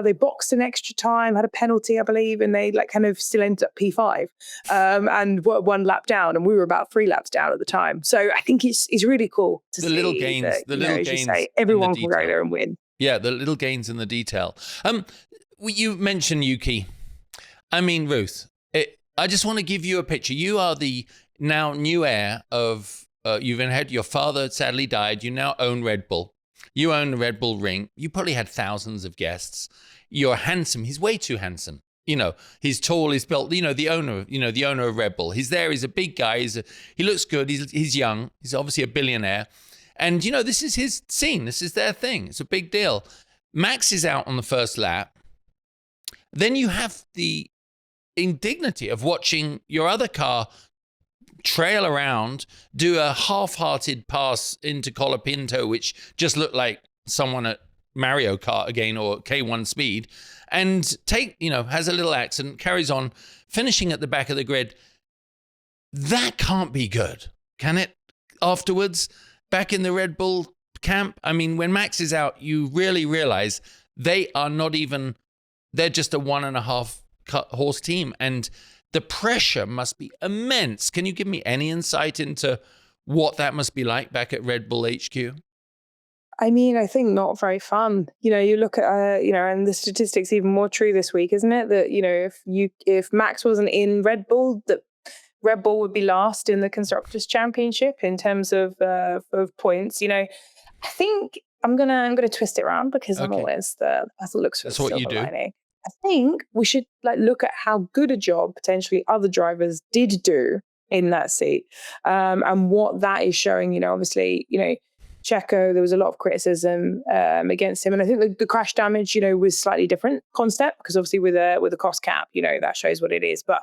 They boxed an extra time, had a penalty, I believe, and they kind of still ended up P5 and were 1 lap down. And we were about 3 laps down at the time. So I think it's really cool to see the little gains. As you say, everyone can go there and win. Yeah, the little gains in the detail. You mentioned Yuki. I mean, Ruth, I just want to give you a picture. You are the now new heir of, you've had your father sadly died. You now own Red Bull. You own the Red Bull ring. You probably had thousands of guests. You're handsome. He's way too handsome. He's tall, he's built, the owner of Red Bull. He's there. He's a big guy. He looks good. He's young. He's obviously a billionaire. And, this is his scene. This is their thing. It's a big deal. Max is out on the first lap. Then you have the indignity of watching your other car trail around, do a half-hearted pass into Colapinto, which just looked like someone at Mario Kart again or K1 Speed, and has a little accident, carries on, finishing at the back of the grid. That can't be good, can it? Afterwards, back in the Red Bull camp, I mean, when Max is out, you really realize they're just a 1.5 horse team, and the pressure must be immense. Can you give me any insight into what that must be like back at Red Bull HQ? I mean, I think not very fun. You look at, and the statistics even more true this week, isn't it? That, if Max wasn't in Red Bull, that Red Bull would be last in the Constructors' Championship in terms of points. I think I'm gonna twist it around because I'm always the person who looks for the silver lining. I think we should look at how good a job potentially other drivers did do in that seat, and what that is showing. Obviously, Checo, there was a lot of criticism against him, and I think the crash damage, was slightly different concept because obviously with a cost cap, that shows what it is. But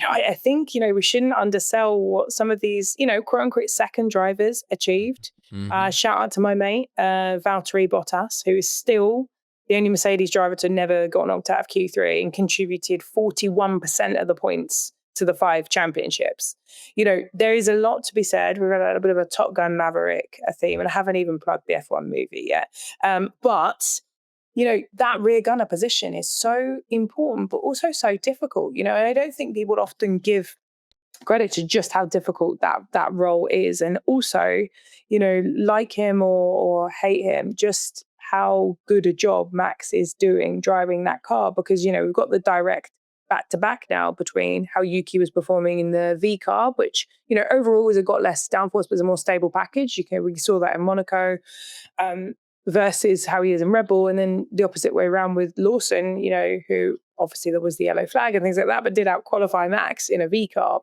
I think we shouldn't undersell what some of these quote unquote second drivers achieved. Mm-hmm. Shout out to my mate Valtteri Bottas, who is still the only Mercedes driver to never got knocked out of Q3 and contributed 41% of the points to the 5 championships. There is a lot to be said. We've got a bit of a Top Gun Maverick theme, and I haven't even plugged the F1 movie yet. But that rear gunner position is so important, but also so difficult. And I don't think people often give credit to just how difficult that role is, and also, like him or hate him, just how good a job Max is doing driving that car, because we've got the direct back-to-back now between how Yuki was performing in the V car, which overall has got less downforce but is a more stable package. We saw that in Monaco, versus how he is in Red Bull, and then the opposite way around with Lawson, who obviously there was the yellow flag and things like that, but did out-qualify Max in a V car.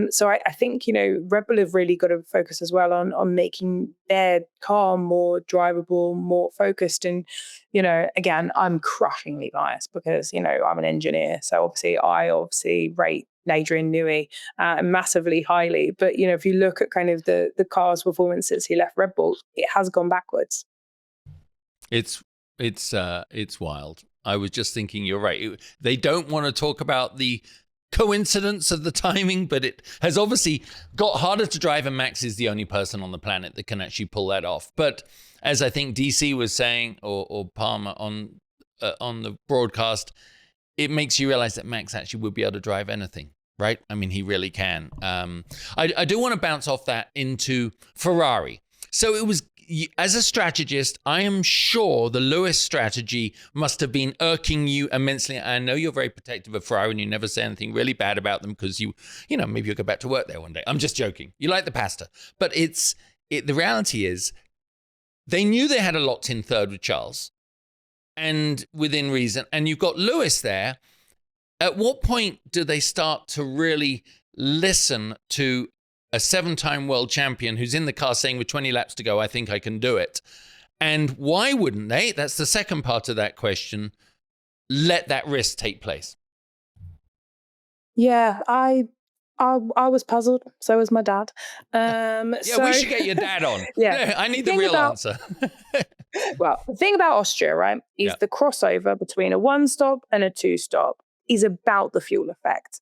So I think, Red Bull have really got to focus as well on making their car more drivable, more focused. And, again, I'm crushingly biased because, I'm an engineer. So I rate Adrian Newey massively highly. But, if you look at kind of the car's performance since he left Red Bull, it has gone backwards. It's wild. I was just thinking, you're right. They don't want to talk about the coincidence of the timing, but it has obviously got harder to drive, and Max is the only person on the planet that can actually pull that off. But as I think DC was saying, or Palmer on the broadcast, it makes you realize that Max actually would be able to drive anything, right? I mean, he really can. I do want to bounce off that into Ferrari. So it was, as a strategist, I am sure the Lewis strategy must have been irking you immensely. I know you're very protective of Ferrari and you never say anything really bad about them because maybe you'll go back to work there one day. I'm just joking. You like the pasta. But the reality is they knew they had a locked-in third with Charles, and within reason. And you've got Lewis there. At what point do they start to really listen to a 7-time world champion who's in the car saying with 20 laps to go, I think I can do it? And why wouldn't they? That's the second part of that question. Let that risk take place. Yeah, I was puzzled. So was my dad. We should get your dad on. Yeah, I need the real answer. Well, the thing about Austria, right, is the crossover between a 1-stop and a 2-stop is about the fuel effect,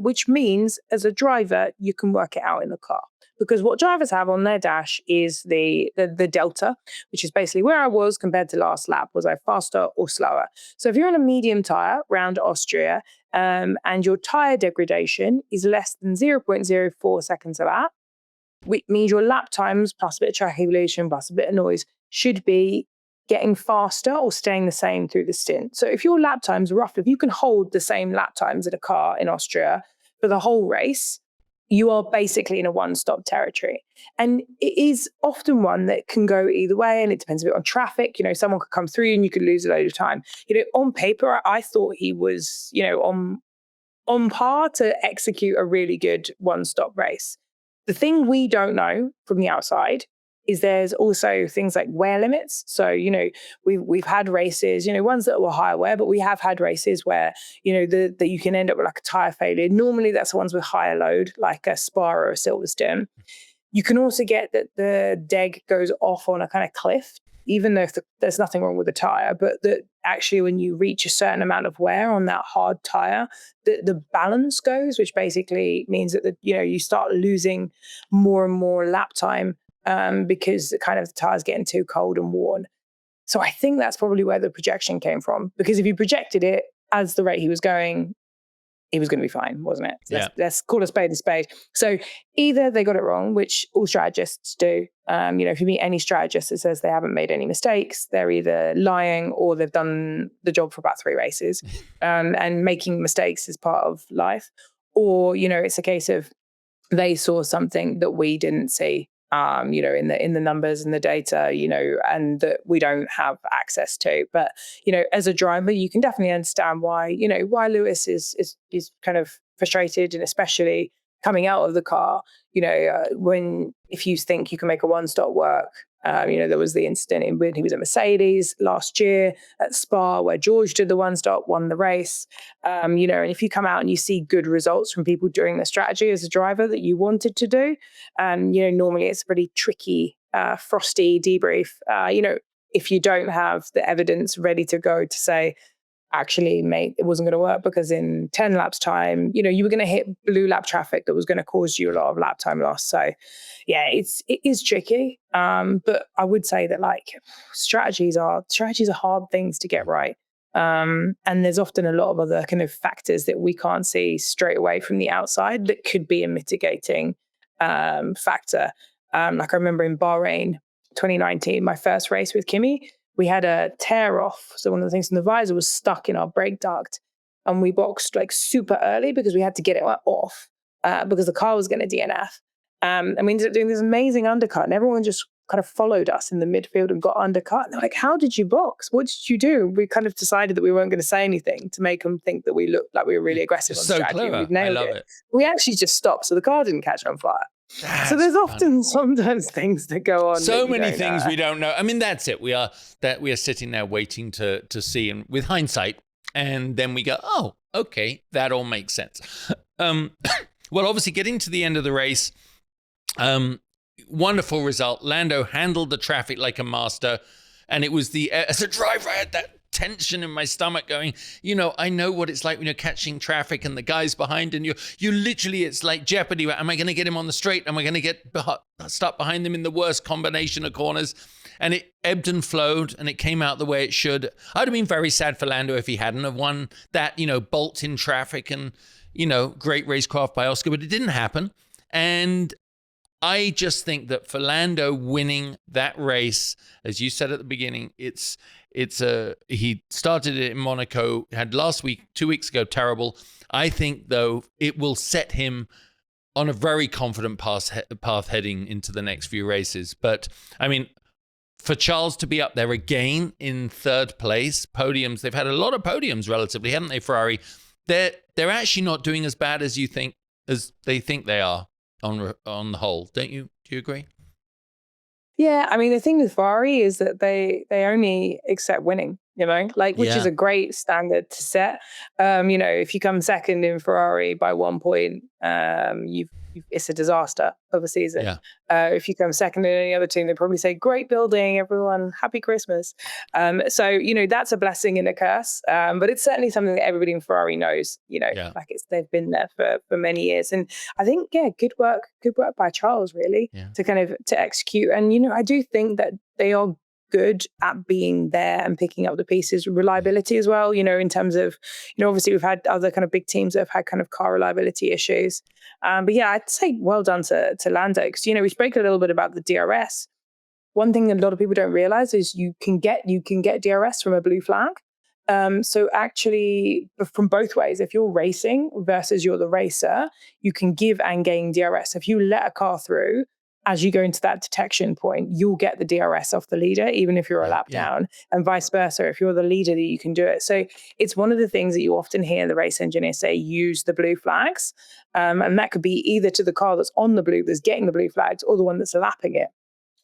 which means as a driver, you can work it out in the car. Because what drivers have on their dash is the delta, which is basically where I was compared to last lap. Was I faster or slower? So if you're on a medium tyre around Austria, and your tyre degradation is less than 0.04 seconds a lap, which means your lap times plus a bit of track evolution plus a bit of noise should be getting faster or staying the same through the stint. So if your lap times are roughly, if you can hold the same lap times at a car in Austria for the whole race, you are basically in a 1-stop territory. And it is often one that can go either way, and it depends a bit on traffic. Someone could come through and you could lose a load of time. On paper, I thought he was, on par to execute a really good 1-stop race. The thing we don't know from the outside is there's also things like wear limits. So, we've had races, ones that were higher wear, but we have had races where, that you can end up with like a tire failure. Normally that's the ones with higher load, like a Spa or a Silverstone. You can also get that the deg goes off on a kind of cliff, even though there's nothing wrong with the tire, but that actually when you reach a certain amount of wear on that hard tire, the balance goes, which basically means that you start losing more and more lap time, because the tire's getting too cold and worn. So I think that's probably where the projection came from, because if you projected it as the rate he was going, he was going to be fine, wasn't it? Yeah. Let's call a spade a spade. So either they got it wrong, which all strategists do. If you meet any strategist that says they haven't made any mistakes, they're either lying or they've done the job for about 3 races. And making mistakes is part of life. Or, it's a case of they saw something that we didn't see. In the numbers and the data, and that we don't have access to. But, as a driver, you can definitely understand why Lewis is kind of frustrated, and especially coming out of the car, if you think you can make a one-stop work. There was the incident when he was at Mercedes last year at Spa where George did the one-stop, won the race. And if you come out and you see good results from people doing the strategy as a driver that you wanted to do, normally it's a pretty tricky, frosty debrief. If you don't have the evidence ready to go to say, actually, mate, it wasn't going to work because in 10 laps time, you were going to hit blue lap traffic that was going to cause you a lot of lap time loss. So yeah, it is tricky. But I would say that strategies are hard things to get right. And there's often a lot of other kind of factors that we can't see straight away from the outside that could be a mitigating factor. I remember in Bahrain 2019, my first race with Kimi, we had a tear off. So one of the things in the visor was stuck in our brake duct, and we boxed super early because we had to get it off because the car was going to DNF. And we ended up doing this amazing undercut, and everyone just kind of followed us in the midfield and got undercut. And they're like, how did you box? What did you do? We kind of decided that we weren't going to say anything to make them think that we looked like we were really aggressive on strategy. Clever. We've nailed I love it. We actually just stopped so the car didn't catch on fire. So there's often sometimes things that go on. So many things we don't know. I mean, that's it. We are sitting there waiting to see, and with hindsight, and then we go, oh, okay, that all makes sense. Well, obviously, getting to the end of the race, wonderful result. Lando handled the traffic like a master, and it was as a driver, I had that tension in my stomach going, I know what it's like when you're catching traffic and the guy's behind, and you literally, it's like Jeopardy. Am I going to get him on the straight? Am I going to get stuck behind them in the worst combination of corners? And it ebbed and flowed, and it came out the way it should. I'd have been very sad for Lando if he hadn't have won that, bolt in traffic and, great racecraft by Oscar, but it didn't happen. And I just think that for Lando winning that race, as you said at the beginning, he started it in Monaco, had 2 weeks ago, terrible. I think, though, it will set him on a very confident path heading into the next few races. But, I mean, for Charles to be up there again in third place, podiums, they've had a lot of podiums relatively, haven't they, Ferrari? They're actually not doing as bad as they think they are on the whole. Don't you? Do you agree? Yeah, I mean, the thing with Ferrari is that they only accept winning, which is a great standard to set. If you come second in Ferrari by 1 point, it's a disaster of a season. Yeah. If you come second in any other team, they probably say, great building, everyone, happy Christmas. So that's a blessing and a curse. But it's certainly something that everybody in Ferrari knows, they've been there for many years. And I think, good work by Charles, really, to execute. And, I do think that they are good at being there and picking up the pieces. Reliability as well, in terms of, obviously we've had other kind of big teams that have had kind of car reliability issues. But yeah, I'd say well done to Lando, because, we spoke a little bit about the DRS. One thing that a lot of people don't realize is you can get DRS from a blue flag. So actually, from both ways, if you're racing versus you're the racer, you can give and gain DRS. If you let a car through, as you go into that detection point, you'll get the DRS off the leader, even if you're a lap down, and vice versa. If you're the leader, that you can do it. So it's one of the things that you often hear the race engineers say, use the blue flags. And that could be either to the car that's on the blue, that's getting the blue flags, or the one that's lapping it.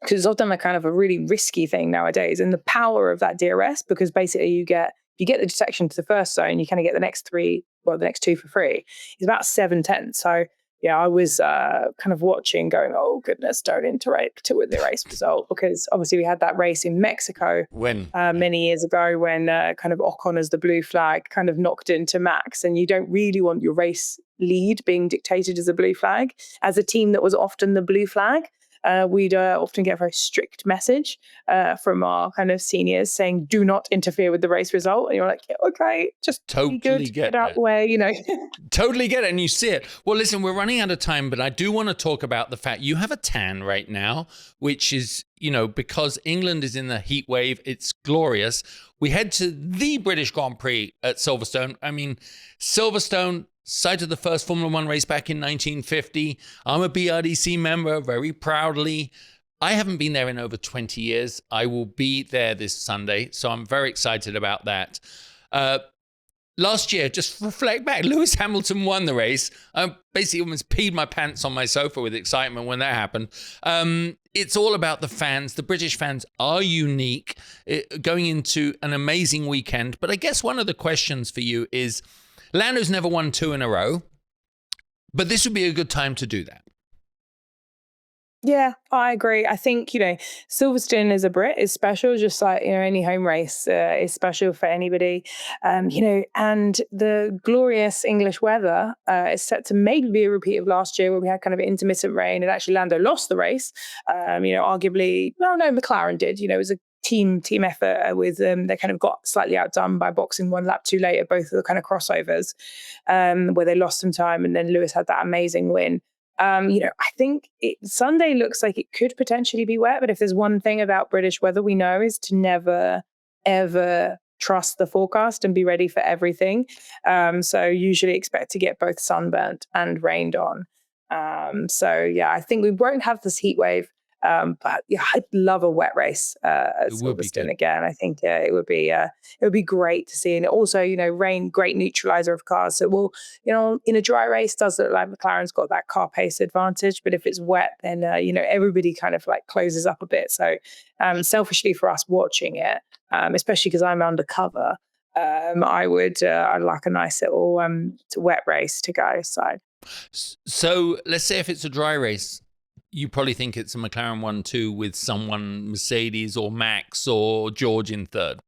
Because it's often a kind of a really risky thing nowadays. And the power of that DRS, because basically you get the detection to the first zone, you kind of get the next two for free. It's about 7/10. So yeah, I was kind of watching going, oh, goodness, don't interact with the race result, because obviously we had that race in Mexico many years ago when kind of Ocon as the blue flag kind of knocked into Max, and you don't really want your race lead being dictated as a blue flag. As a team that was often the blue flag, we'd often get a very strict message from our kind of seniors saying, do not interfere with the race result. And you're like, yeah, okay, just totally be good, get out the way, you know. Totally get it, and you see it. Well, listen, we're running out of time, but I do want to talk about the fact you have a tan right now, which is, you know, because England is in the heat wave, it's glorious. We head to the British Grand Prix at Silverstone. I mean, Silverstone, site of the first Formula One race back in 1950. I'm a BRDC member, very proudly. I haven't been there in over 20 years. I will be there this Sunday, so I'm very excited about that. Last year, just reflect back, Lewis Hamilton won the race. I basically almost peed my pants on my sofa with excitement when that happened. It's all about the fans. The British fans are unique, going into an amazing weekend. But I guess one of the questions for you is, Lando's never won 2 in a row, but this would be a good time to do that. Yeah, I agree. I think, you know, Silverstone as a Brit is special, just like, you know, any home race is special for anybody. You know, and the glorious English weather is set to maybe be a repeat of last year where we had kind of intermittent rain, and actually Lando lost the race. You know, arguably, well, no, McLaren did. You know, it was a team effort with they kind of got slightly outdone by boxing 1 lap too late at both of the kind of crossovers where they lost some time, and then Lewis had that amazing win. You know, I think Sunday looks like it could potentially be wet, but if there's one thing about British weather we know is to never, ever trust the forecast and be ready for everything. So usually expect to get both sunburnt and rained on. So yeah, I think we won't have this heat wave. But yeah, I'd love a wet race at Silverstone again. I think it would be great to see. And also, you know, rain, great neutralizer of cars. So we'll, you know, in a dry race, does look like McLaren's got that car pace advantage. But if it's wet, then you know, everybody kind of like closes up a bit. So selfishly for us watching it, especially because I'm undercover, I'd like a nice little wet race to go. So let's say if it's a dry race, you probably think it's a McLaren 1-2 with someone, Mercedes or Max or George in third.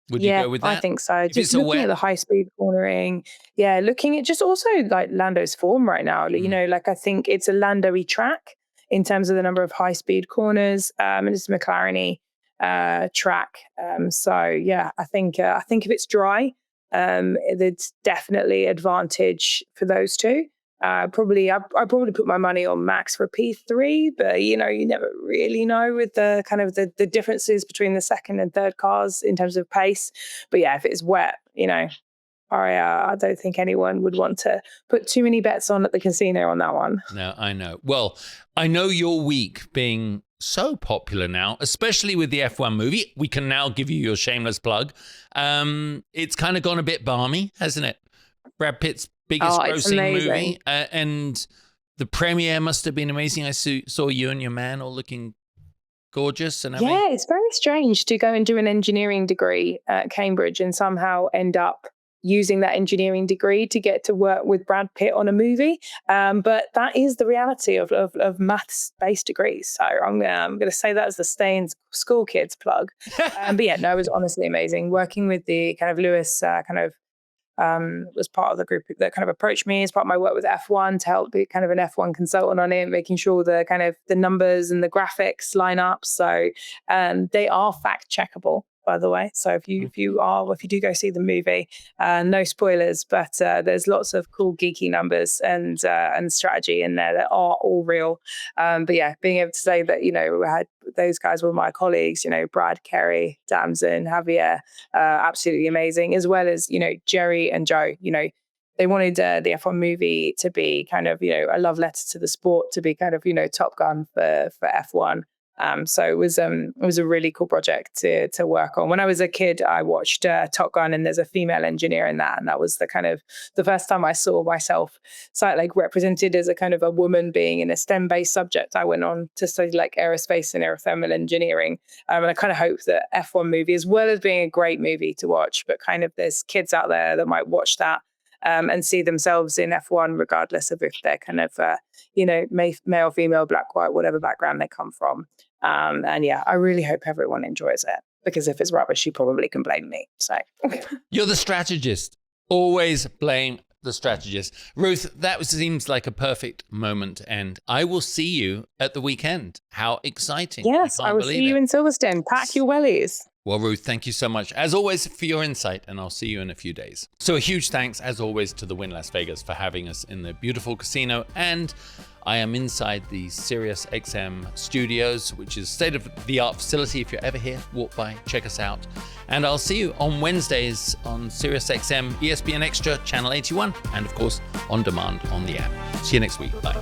Would you go with that? I think so. Just looking at the high-speed cornering. Yeah, looking at just also like Lando's form right now. You know, like I think it's a Lando-y track in terms of the number of high-speed corners, and it's a McLaren-y track. So yeah, I think if it's dry, it's definitely advantage for those two. I'd probably put my money on Max for P3, but you know, you never really know with the kind of the differences between the second and third cars in terms of pace. But yeah, if it's wet, you know, I don't think anyone would want to put too many bets on at the casino on that one. No, I know. Well, I know your week being so popular now, especially with the F1 movie. We can now give you your shameless plug. It's kind of gone a bit balmy, hasn't it? Brad Pitt's biggest grossing movie, and the premiere must have been amazing. I saw you and your man all looking gorgeous and everything. Yeah, it's very strange to go and do an engineering degree at Cambridge and somehow end up using that engineering degree to get to work with Brad Pitt on a movie. But that is the reality of maths-based degrees. So I'm going to say that as the stay in school kids plug. But yeah, no, it was honestly amazing working with the kind of Lewis was part of the group that kind of approached me as part of my work with F1 to help be kind of an F1 consultant on it, making sure the kind of the numbers and the graphics line up. So they are fact checkable, by the way. So if you do go see the movie, no spoilers, but there's lots of cool geeky numbers and strategy in there that are all real. But yeah, being able to say that, you know, those guys were my colleagues, you know, Brad, Kerry, Damson, Javier, absolutely amazing, as well as, you know, Jerry and Joe. You know, they wanted the F1 movie to be kind of, you know, a love letter to the sport, to be kind of, you know, Top Gun for F1. So it was a really cool project to work on. When I was a kid, I watched Top Gun, and there's a female engineer in that, and that was the first time I saw myself like represented as a kind of a woman being in a STEM-based subject. I went on to study like aerospace and aerothermal engineering, and I kind of hope that F1 movie, as well as being a great movie to watch, but kind of there's kids out there that might watch that and see themselves in F1, regardless of if they're kind of, you know, male, female, black, white, whatever background they come from. And yeah, I really hope everyone enjoys it, because if it's rubbish, you probably can blame me. So you're the strategist. Always blame the strategist. Ruth, that seems like a perfect moment, and I will see you at the weekend. How exciting. Yes, I will see you in Silverstone. Pack your wellies. Well, Ruth, thank you so much, as always, for your insight, and I'll see you in a few days. So a huge thanks, as always, to the Wynn Las Vegas for having us in the beautiful casino, and I am inside the SiriusXM studios, which is state-of-the-art facility. If you're ever here, walk by, check us out. And I'll see you on Wednesdays on SiriusXM, ESPN Extra, Channel 81, and of course, on demand on the app. See you next week. Bye.